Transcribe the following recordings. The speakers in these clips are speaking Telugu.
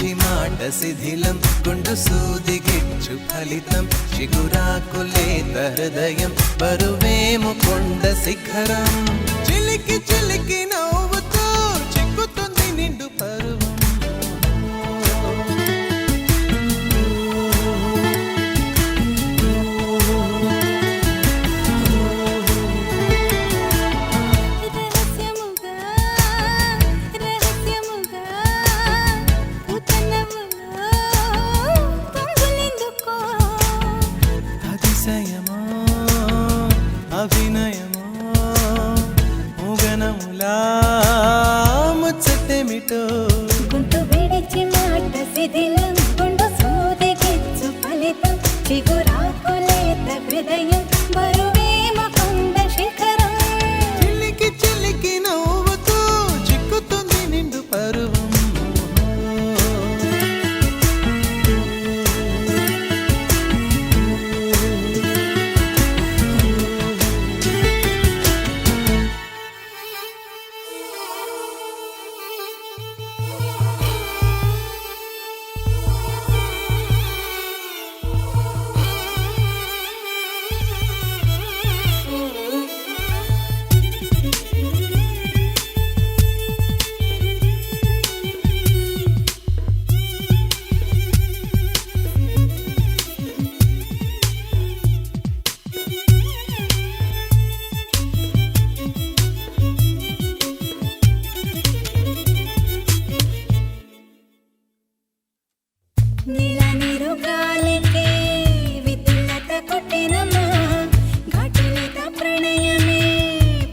విడిచి మాట శిథిలం గుండు సూది గిచ్చు ఫలితం చిగురాకులేత హృదయం బరువేము కొండ శిఖరం చిలికి చిలికి నవ్వుతూ చిక్కుతుంది నిండు పరువం అభినయమో ముగనములా ముచ్చటేమిటో గుంటు విడిచి మాట శిథిలం గుండు సూది గిచ్చు ఫలితం చిగురాకులేత హృదయం బరువేమ కొండ శిఖరం చిలికి చిలికి నవ్వుతూ చిక్కుతుంది నిండు పరువం నీల నీరు గాలికే విద్యుల్లత కొట్టినమ్మా ఘాటులేత ప్రణయమే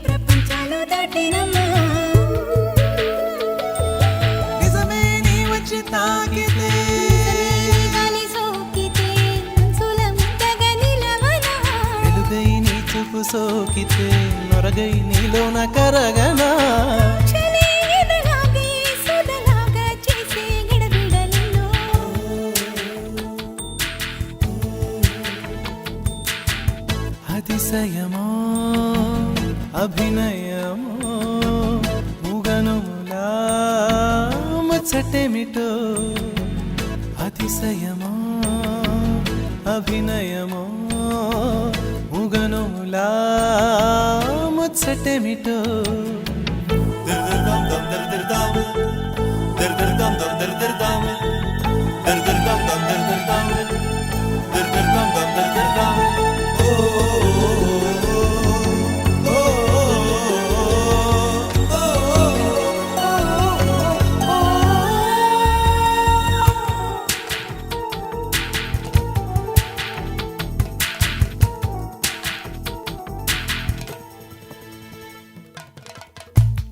ప్రపంచాలు దాటినమ్మా నిజమే నీ వచ్చి తాకితే గాలి సోకితే మనసుల ముద్దగా నిలవనా వెలుగై నీ చూపు సోకితే నొరగై నీలోన కరగనా అతిశయమో అభినయమో ముగనుములా ముచ్చటేమిటో అతిశయమో అభినయమో ముగనుములా ముచ్చటేమిటో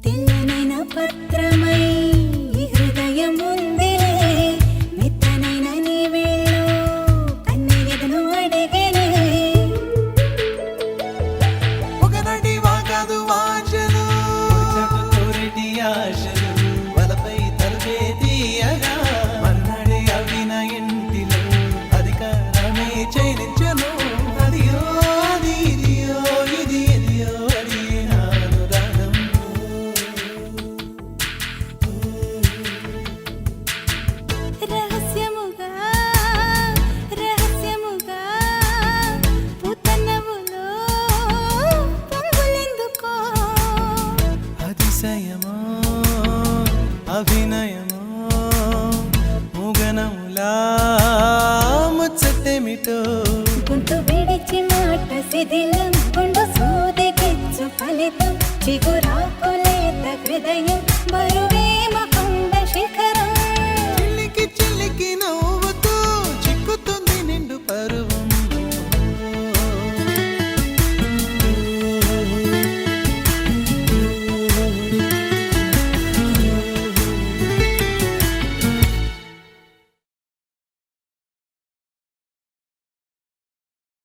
తెల్లనైన పత్రమై హృదయం ఉందిలే మెత్తనైన నీ వేళ్ళు కన్నెగను అడిగేనే ఒకనటి వాకాదు వాంఛలు కోరిటి ఆశలు వలపై తలపే తీయగా మన్నాడే అవిన ఇంటిలో అధికారమే చైనించను అదియో అది ఇదియో ఇది ఎదియో అది నాను రాగం రహస్యముగా రహస్యముగా పూతనవులో పొంగులెందుకో అతిశయమో అభినయమో ముగనములా ముచ్చటేమిటో గుంటు విడిచి మాట శిథిలం గుండు సూది గిచ్చు ఫలితం చిగురాకులేత హృదయం